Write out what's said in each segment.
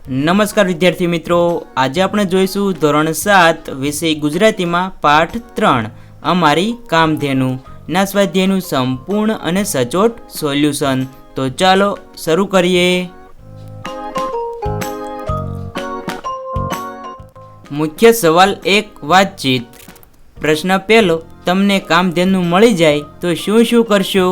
નમસ્કાર વિદ્યાર્થી મિત્રો, આજે આપણે જોઈશું ધોરણ 7 વિષય ગુજરાતીમાં પાઠ 3 અમારી કામધેનુ ના સ્વાધ્યાયનું સંપૂર્ણ અને સચોટ સોલ્યુશન। તો ચાલો શરૂ કરીએ। મુખ્ય સવાલ 1 વાતચીત। પ્રશ્ન પહેલો, તમને કામધેનુ મળી જાય તો શું શું કરશો?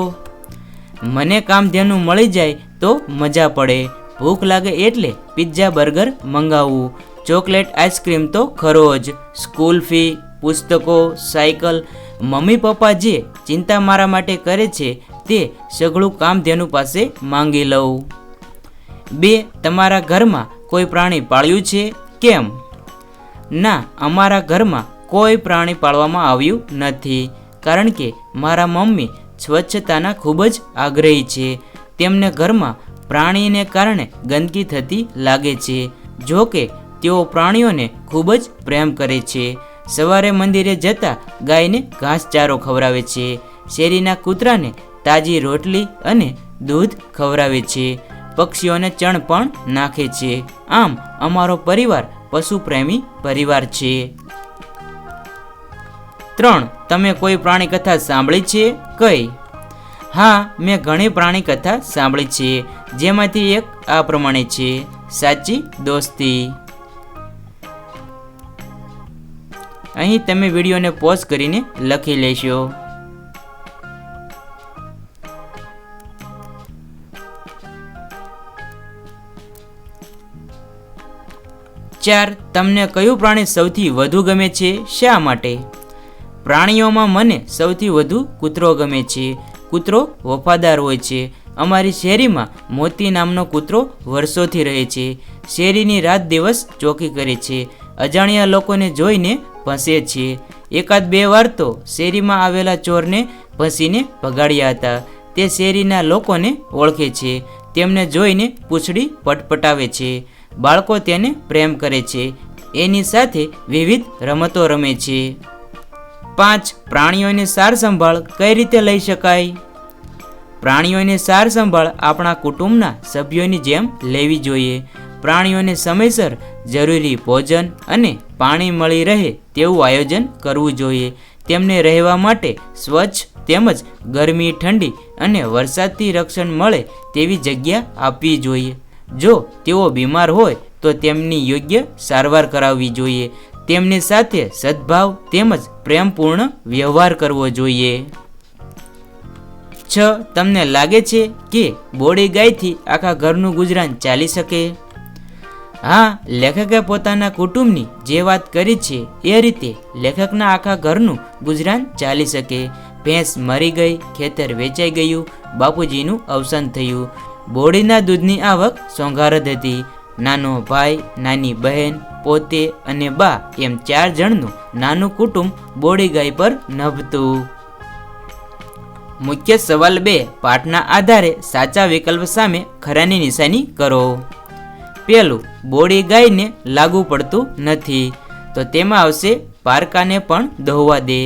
મને કામધેનુ મળી જાય તો મજા પડે, ભૂખ લાગે એટલે પિઝા બર્ગર મંગાવવું, ચોકલેટ આઈસ્ક્રીમ તો ખરો જ, સ્કૂલ ફી, પુસ્તકો, સાયકલ, મમ્મી પપ્પા જે ચિંતા મારા માટે કરે છે તે સઘળું કામધેનુ પાસે માંગી લઉં। 2 તમારા ઘરમાં કોઈ પ્રાણી પાળ્યું છે? કેમ? ના, અમારા ઘરમાં કોઈ પ્રાણી પાળવામાં આવ્યું નથી, કારણ કે મારા મમ્મી સ્વચ્છતાના ખૂબ જ આગ્રહી છે। તેમને ઘરમાં પ્રાણીને કારણે ગંદકી થતી લાગે છે, જો કે તેઓ પ્રાણીઓને ખૂબ જ પ્રેમ કરે છે। સવારે મંદિરે જતા ગાયને ઘાસચારો ખવડાવે છે, શેરીના કૂતરાને તાજી રોટલી અને દૂધ ખવડાવે છે, પક્ષીઓને ચણ પણ નાખે છે। આમ અમારો પરિવાર પશુ પ્રેમી પરિવાર છે। 3 તમે કોઈ પ્રાણી કથા સાંભળી છે? કઈ? હા, મેં ઘણી પ્રાણી કથા સાંભળી છે, જેમાંથી એક આ પ્રમાણે છે, સાચી દોસ્તી। અહીં તમે વિડીયોને પોઝ કરીને લખી લેશો। 4 તમને કયું પ્રાણી સૌથી વધુ ગમે છે? શા માટે? પ્રાણીઓમાં મને સૌથી વધુ કૂતરો ગમે છે। કૂતરો વફાદાર હોય છે। અમારી શેરીમાં મોતી નામનો કૂતરો વર્ષોથી રહે છે, શેરીની રાત દિવસ ચોકી કરે છે, અજાણ્યા લોકોને જોઈને ભસે છે। 1-2 વાર તો શેરીમાં આવેલા ચોરને ભસીને ભગાડ્યા હતા। તે શેરીના લોકોને ઓળખે છે, તેમને જોઈને પૂંછડી પટપટાવે છે, બાળકો તેને પ્રેમ કરે છે, એની સાથે વિવિધ રમતો રમે છે। 5 પ્રાણીઓની સાર સંભાળ કઈ રીતે લઈ શકાય? પ્રાણીઓની સાર સંભાળ આપણા કુટુંબના સભ્યોની જેમ લેવી જોઈએ। પ્રાણીઓને સમયસર જરૂરી ભોજન અને પાણી મળી રહે તેવું આયોજન કરવું જોઈએ। તેમને રહેવા માટે સ્વચ્છ તેમજ ગરમી, ઠંડી અને વરસાદથી રક્ષણ મળે તેવી જગ્યા આપવી જોઈએ। જો તેઓ બીમાર હોય તો તેમની યોગ્ય સારવાર કરાવવી જોઈએ। તેમની સાથે સદભાવ તેમજ પ્રેમપૂર્ણ વ્યવહાર કરવો જોઈએ। 6 તમને લાગે છે કે બોડી ગાયથી આખા ઘરનું ગુજરાન ચાલી શકે? હા, લેખકે પોતાના કુટુંબની જે વાત કરી છે એ રીતે લેખકના આખા ઘરનું ગુજરાન ચાલી શકે। ભેંસ મરી ગઈ, ખેતર વેચાઈ ગયું, બાપુજીનું અવસાન થયું, બોડીના દૂધની આવક સોંગાર જ હતી, નાનો ભાઈ, નાની બહેન, પોતે અને બા એમ 4 જણનું નાનું કુટુંબ બોડી ગાય પર નભતું। મુખ્ય સવાલ 2 પાઠના આધારે સાચા વિકલ્પ સામે ખરાની નિશાની કરો। પહેલું, બોડી ગાયને લાગુ પડતું નથી, તો તેમાં આવશે પારકાને પણ દોહવા દે।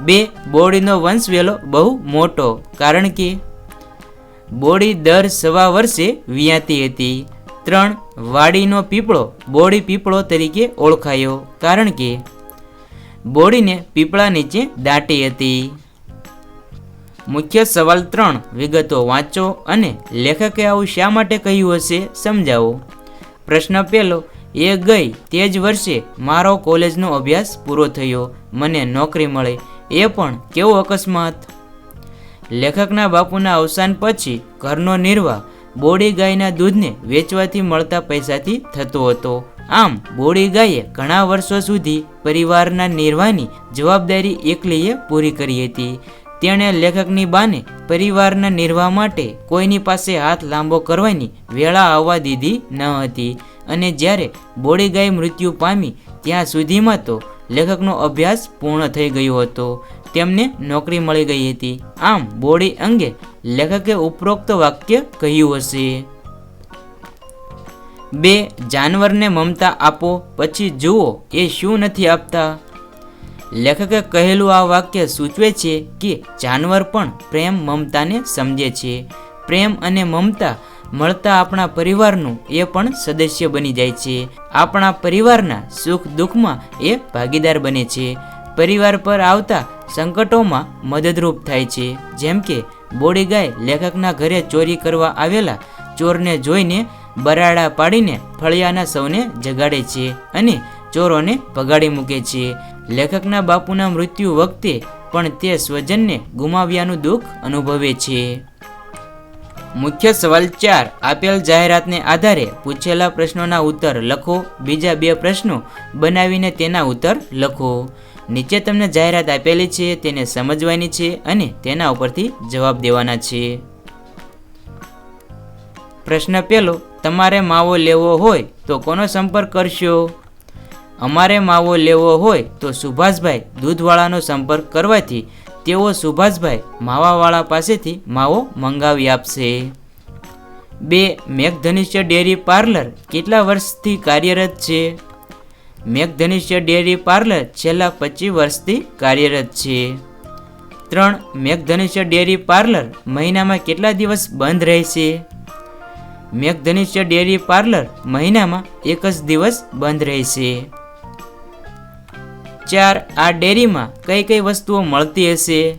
2 બોડીનો વંશવેલો બહુ મોટો, કારણ કે બોડી દર 1.25 વર્ષે વિયાતી હતી। 3 વાડીનો પીપળો બોડી પીપળો તરીકે ઓળખાયો, કારણ કે બોડીને પીપળા નીચે દાટી હતી। મુખ્ય સવાલ 3 વિગતો વાંચો અને લેખકે આવું શા માટે કહ્યું હશે સમજાવો। પ્રશ્ન પહેલો, એ ગઈ તે જ વર્ષે મારો કોલેજનો અભ્યાસ પૂરો થયો, મને નોકરી મળે, એ પણ કેવો અકસ્માત! લેખકના બાપુના અવસાન પછી ઘરનો નિર્વાહ બોડી ગાયના દૂધને વેચવાથી મળતા પૈસાથી થતો હતો। આમ બોડી ગાયે ઘણા વર્ષો સુધી પરિવારના નિર્વાહની જવાબદારી એકલીએ પૂરી કરી હતી। તેણે લેખકની બાને પરિવારના નિર્વાહ માટે કોઈની પાસે હાથ લાંબો કરવાની વેળા આવવા દીધી ન હતી, અને જ્યારે બોડી ગાય મૃત્યુ પામી ત્યાં સુધીમાં તો લેખકનો અભ્યાસ પૂર્ણ થઈ ગયો હતો, તેમને નોકરી મળી ગઈ હતી। આમ બોડી અંગે લેખકે ઉપરોક્ત વાક્ય કહ્યું હશે। 2 જાનવરને મમતા આપો પછી જુઓ એ શું નથી આપતા। લેખકે કહેલું આ વાક્ય સૂચવે છે કે જાનવર પણ પ્રેમ મમતાને સમજે છે। પ્રેમ અને મમતા મળતા આપણા પરિવારનું એ પણ સદસ્ય બની જાય છે. આપણા પરિવારના સુખ દુઃખમાં એ ભાગીદાર બને છે. પરિવાર પર આવતા સંકટોમાં મદદરૂપ થાય છે. જેમ કે બોડી ગાય લેખકના ઘરે ચોરી કરવા આવેલા ચોરને જોઈને બરાડા પાડીને ફળિયાના સૌને જગાડે છે અને ચોરોને ભગાડી મૂકે છે. લેખકના બાપુના મૃત્યુ વખતે પણ તે સ્વજનને ગુમાવ્યાનું દુઃખ અનુભવે છે. મુખ્ય સવાલ 4. આપેલ જાહેરાતને આધારે પૂછેલા પ્રશ્નોના ઉત્તર લખો. બીજા 2 પ્રશ્નો બનાવીને તેના ઉત્તર લખો. નીચે તમને જાહેરાત આપેલી છે તેને સમજવાની છે અને તેના ઉપરથી જવાબ દેવાના છે. પ્રશ્ન પહેલો, તમારે માવો લેવો હોય તો કોનો સંપર્ક કરશો? અમારે માવો લેવો હોય તો સુભાષભાઈ દૂધવાળાનો સંપર્ક કરવાથી તેઓ સુભાષભાઈ માવાવાળા પાસેથી માવો મંગાવી આપશે. 2. મેઘધનુષ્ય ડેરી પાર્લર કેટલા વર્ષથી કાર્યરત છે? મેઘધનુષ્ય ડેરી પાર્લર છેલ્લા 25 વર્ષથી કાર્યરત છે. 3. મેઘધનુષ્ય ડેરી પાર્લર મહિનામાં કેટલા દિવસ બંધ રહેશે? મેઘધનુષ્ય ડેરી પાર્લર મહિનામાં 1 જ દિવસ બંધ રહેશે. 4. આ ડેરીમાં કઈ કઈ વસ્તુઓ મળતી હશે?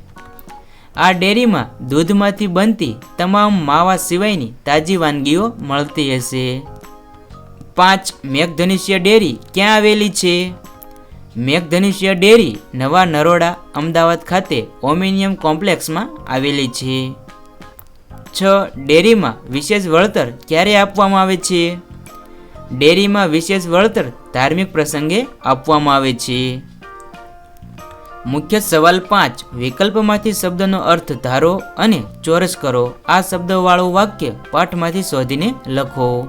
આ ડેરીમાં દૂધમાંથી બનતી તમામ માવા સિવાયની તાજી વાનગીઓ મળતી હશે. 5. મેઘધનુષ્ય ડેરી ક્યાં આવેલી છે? મેઘધનુષ્ય ડેરી નવા નરોડા અમદાવાદ ખાતે ઓમિનિયમ કોમ્પ્લેક્સમાં આવેલી છે. 6. ડેરીમાં વિશેષ વળતર ક્યારે આપવામાં આવે છે? ડેરીમાં વિશેષ વળતર ધાર્મિક પ્રસંગે આપવામાં આવે છે. મુખ્ય સવાલ 5. વિકલ્પમાંથી શબ્દનો અર્થ ધારો અને ચોરસ કરો. આ શબ્દવાળું વાક્ય પાઠમાંથી શોધીને લખો.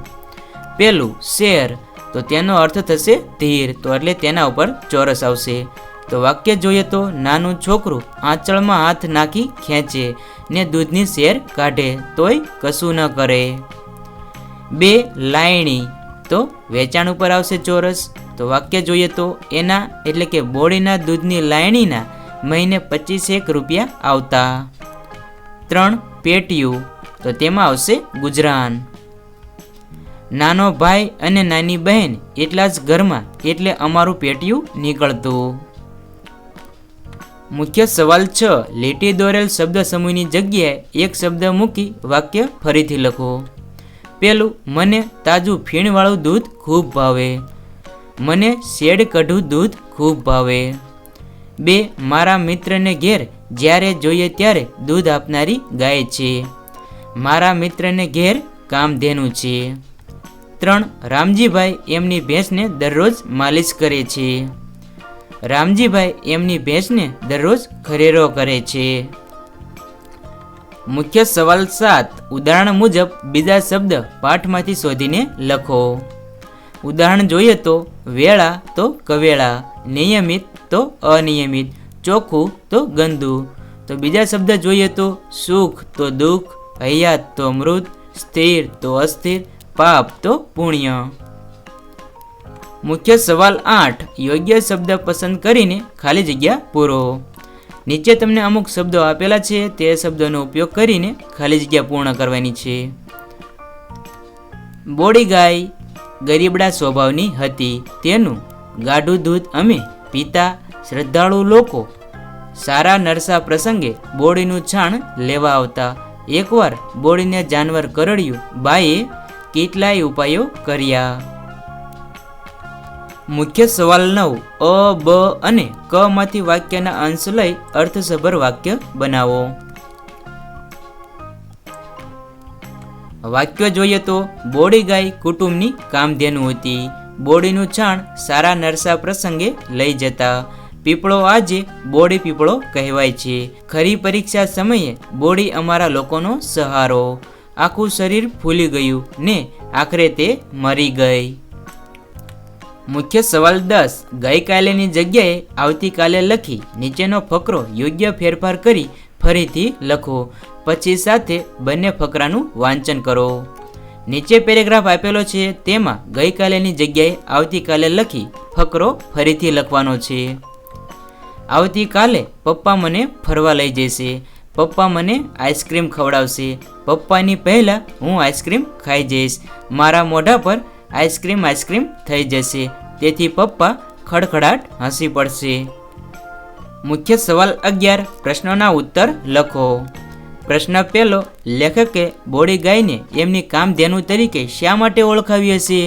પહેલું, શેર, તો તેનો અર્થ થશે ધીર, તો એટલે તેના ઉપર ચોરસ આવશે. તો વાક્ય જોઈએ તો, નાનું છોકરું આંચળમાં હાથ નાખી ખેંચે ને દૂધની શેર કાઢે તોય કશું ન કરે. 2. લાયણી, તો વેચાણ ઉપર આવશે ચોરસ. તો વાક્ય જોઈએ તો, એના એટલે કે બોડીના દૂધની લાયણીના મહિને 25 રૂપિયા આવતા. 3. પેટીયું, તો તેમાં આવશે ગુજરાન. નાનો ભાઈ અને નાની બહેન એટલા જ ઘરમાં એટલે અમારું પેટીયું નીકળતું. મુખ્ય સવાલ 6. લીટી દોરેલ શબ્દ સમૂહની જગ્યાએ એક શબ્દ મૂકી વાક્ય ફરીથી લખો. પહેલું, મને તાજું ફીણવાળું દૂધ ખૂબ ભાવે. મને શેડ કઢું દૂધ ખૂબ ભાવે. 2. મારા મિત્રને ઘેર જ્યારે જોઈએ ત્યારે દૂધ આપનારી ગાય છે. મારા મિત્રને ઘેર કામધેનું છે. 3. રામજીભાઈ એમની ભેંસને દરરોજ માલિશ કરે છે. રામજીભાઈ એમની ભેંસને દરરોજ ખરેરો કરે છે. મુખ્ય સવાલ 7. ઉદાહરણ મુજબ બીજા શબ્દ પાઠમાંથી શોધીને લખો. ઉદાહરણ જોઈએ તો, વેળા તો કવેળા, નિયમિત તો અનિયમિત, ચોખ્ખું તો ગંદુ. તો બીજા શબ્દ જોઈએ તો, સુખ તો દુઃખ, હયાત તો મૃત, સ્થિર તો અસ્થિર, પાપ તો પુણ્ય. મુખ્ય સવાલ 8. યોગ્ય શબ્દ પસંદ કરીને ખાલી જગ્યા પૂરો. નીચે તમને અમુક શબ્દો આપેલા છે, તે શબ્દોનો ઉપયોગ કરીને ખાલી જગ્યા પૂર્ણ કરવાની છે. બોડી ગાય ગરીબડા સ્વભાવની હતી. તેનું ગાઢું દૂધ અમે પીતા. શ્રદ્ધાળુ લોકો સારા નરસા પ્રસંગે બોડીનું છાણ લેવા આવતા. એકવાર બોડીને જાનવર કરડ્યું, બાઈએ કેટલાય ઉપાયો કર્યા. મુખ્ય સવાલ 9. અ, બ અને ક માંથી વાક્યના અંશ લઈ અર્થસભર વાક્ય બનાવો. વાક્ય જોઈએ તો, બોડી ગાય કુટુંબની કામધેનુ હતી. બોડીનું છાણ સારા નરસા પ્રસંગે લઈ જતા. પીપળો આજે બોડી પીપળો કહેવાય છે. ખરી પરીક્ષા સમયે બોડી અમારા લોકોનો સહારો. આખું શરીર ફૂલી ગયું ને આખરે તે મરી ગઈ. મુખ્ય સવાલ 10. ગઈકાલેની જગ્યાએ આવતીકાલે લખી નીચેનો ફકરો યોગ્ય ફેરફાર કરી ફરીથી લખો. પછી સાથે બંને ફકરાનું વાંચન કરો. નીચે પેરેગ્રાફ આપેલો છે, તેમાં ગઈકાલેની જગ્યાએ આવતીકાલે લખી ફકરો ફરીથી લખવાનો છે. આવતીકાલે પપ્પા મને ફરવા લઈ જશે. પપ્પા મને આઈસ્ક્રીમ ખવડાવશે. પપ્પાની પહેલાં હું આઈસ્ક્રીમ ખાઈ જઈશ. મારા મોઢા પર આઈસ્ક્રીમ થઈ જશે. તેથી પપ્પા ખડખડાટ હસી પડશે. મુખ્ય સવાલ 11 પ્રશ્નોના ઉત્તર લખો. પ્રશ્ન પહેલો, લેખકે બોડી ગાયને એમની કામધેનુ તરીકે શા માટે ઓળખાવી હશે?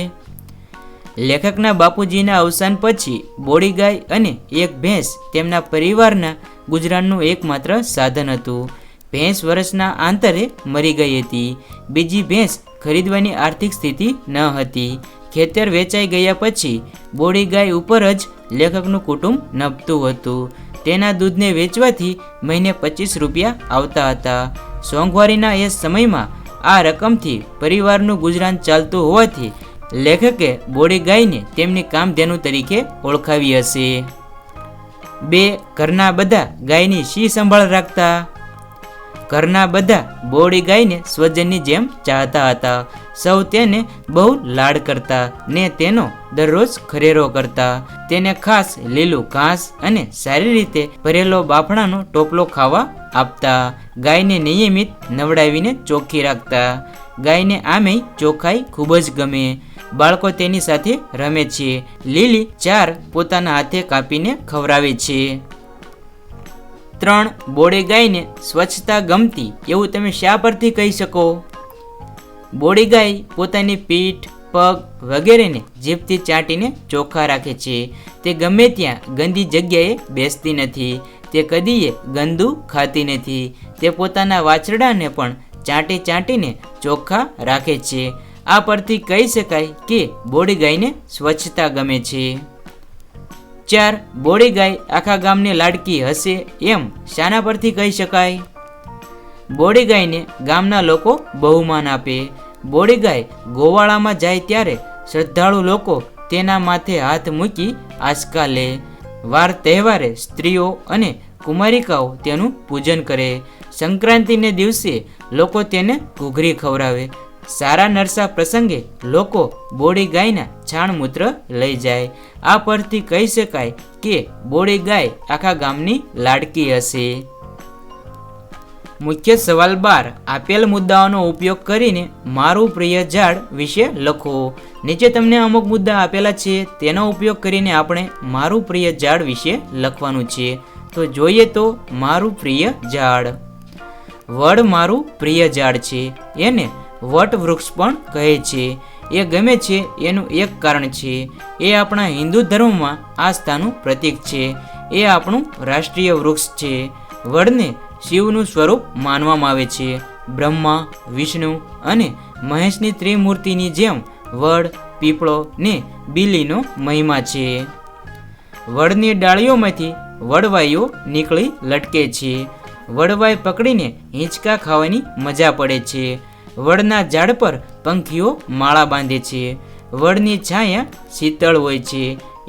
લેખકના બાપુજીના અવસાન પછી બોડી ગાય અને એક ભેંસ તેમના પરિવારના ગુજરાનનું એકમાત્ર સાધન હતું. ભેંસ વર્ષના આંતરે મરી ગઈ હતી. બીજી ભેંસ ખરીદવાની આર્થિક સ્થિતિ ન હતી. ખેતર વેચાઈ ગયા પછી બોડી ગાય ઉપર જ લેખકનું કુટુંબ નભતું હતું. તેના દૂધને વેચવાથી મહિને 25 રૂપિયા આવતા હતા. સોંગવારીના એ સમયમાં આ રકમથી પરિવારનું ગુજરાન ચાલતું હોવાથી લેખકે બોડી ગાયને તેમની કામધેનુ તરીકે ઓળખાવી હશે. 2. ઘરના બધા ગાયની શી સંભાળ રાખતા? ઘરના બધા બોડી ગાયને સ્વજનની જેમ ચાહતા હતા. સૌ તેને બહુ લાડ કરતા ને તેનો દરરોજ ખરેરો કરતા. તેને ખાસ લીલું ઘાસ અને સારી રીતે ભરેલો બાફણાનો ટોપલો ખાવા આપતા. ગાયને નિયમિત નવડાવીને ચોખ્ખી રાખતા. ગાયને આમેય ચોખ્ખાઈ ખૂબ જ ગમે. બાળકો તેની સાથે રમે છે. લીલી ચાર પોતાના હાથે કાપીને ખવડાવે છે. 3. બોડી ગાયને સ્વચ્છતા ગમતી એવું તમે શા પરથી કહી શકો? બોડી ગાય પોતાની પીઠ, પગ વગેરેને જીભથી ચાટીને ચોખ્ખા રાખે છે. તે ગમે ત્યાં ગંદી જગ્યાએ બેસતી નથી. તે કદીએ ગંદુ ખાતી નથી. તે પોતાના વાછરડાને પણ ચાટીને ચોખ્ખા રાખે છે. આ પરથી કહી શકાય કે બોડી ગાયને સ્વચ્છતા ગમે છે. 4. બોડી ગાય આખા ગામને લાડકી હશે એમ શાના પરથી કહી શકાય? બોડી ગાયને ગામના લોકો બહુમાન આપે. બોડી ગાય ગોવાળામાં જાય ત્યારે શ્રદ્ધાળુ લોકો તેના માથે હાથ મૂકી આંચકા લે. વાર તહેવારે સ્ત્રીઓ અને કુમારિકાઓ તેનું પૂજન કરે. સંક્રાંતિને દિવસે લોકો તેને ઘૂઘરી ખવડાવે. સારા નરસા પ્રસંગે લોકો બોડી ગાયના છાણ મૂત્ર લઈ જાય. આ પરથી કહી શકાય કે બોડી ગાય આખા ગામની લાડકી હશે. મુખ્ય સવાલ 12 આપેલ મુદ્દાઓનો ઉપયોગ કરીને મારું પ્રિય ઝાડ વિશે લખો. નીચે તમને અમુક મુદ્દા આપેલા છે, તેનો ઉપયોગ કરીને આપણે મારું પ્રિય ઝાડ વિશે લખવાનું છે. તો જોઈએ તો મારું પ્રિય ઝાડ. વડ મારું પ્રિય ઝાડ છે. એને વટ વૃક્ષ પણ કહે છે. એ ગમે છે એનું એક કારણ છે. એ આપણા હિન્દુ ધર્મમાં આસ્થાનું પ્રતીક છે. એ આપણું રાષ્ટ્રીય વૃક્ષ છે. વડને શિવનું સ્વરૂપ માનવામાં આવે છે. બ્રહ્મા, વિષ્ણુ અને મહેશની ત્રિમૂર્તિની જેમ વડ, પીપળો ને બીલીનો મહિમા છે. વડની ડાળીઓમાંથી વડવાઈઓ નીકળી લટકે છે. વડવાઈ પકડીને હિંચકા ખાવાની મજા પડે છે. વડના ઝાડ પર પંખીઓ માળા બાંધે છે. વડની છાયા શીતળ હોય છે.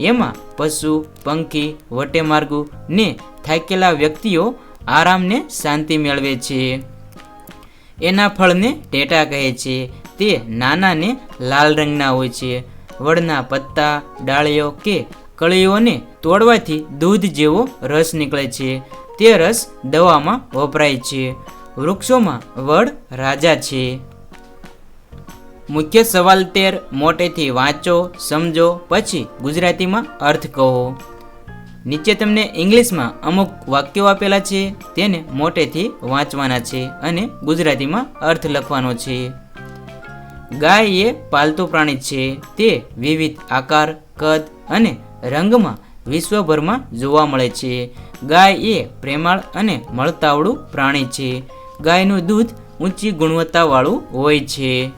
એમાં પશુ, પંખી, વટેમાર્ગુ ને થાકેલા વ્યક્તિઓ આરામને શાંતિ મેળવે છે. એના ફળને ટેટા કહે છે. તે નાના ને લાલ રંગના હોય છે. વડના પત્તા, ડાળીઓ કે કળીઓને તોડવાથી દૂધ જેવો રસ નીકળે છે. તે રસ દવામાં વપરાય છે. વૃક્ષોમાં વડ રાજા છે. મુખ્ય સવાલ 13 મોટેથી વાંચો, સમજો, પછી ગુજરાતીમાં અર્થ કહો. નીચે તમને ઇંગ્લિશમાં અમુક વાક્યો આપેલા છે, તેને મોટેથી વાંચવાના છે અને ગુજરાતીમાં અર્થ લખવાનો છે. ગાય એ પાલતુ પ્રાણી છે. તે વિવિધ આકાર, કદ અને રંગમાં વિશ્વભરમાં જોવા મળે છે. ગાય એ પ્રેમાળ અને મળતાવળું પ્રાણી છે. ગાયનું દૂધ ઊંચી ગુણવત્તાવાળું હોય છે.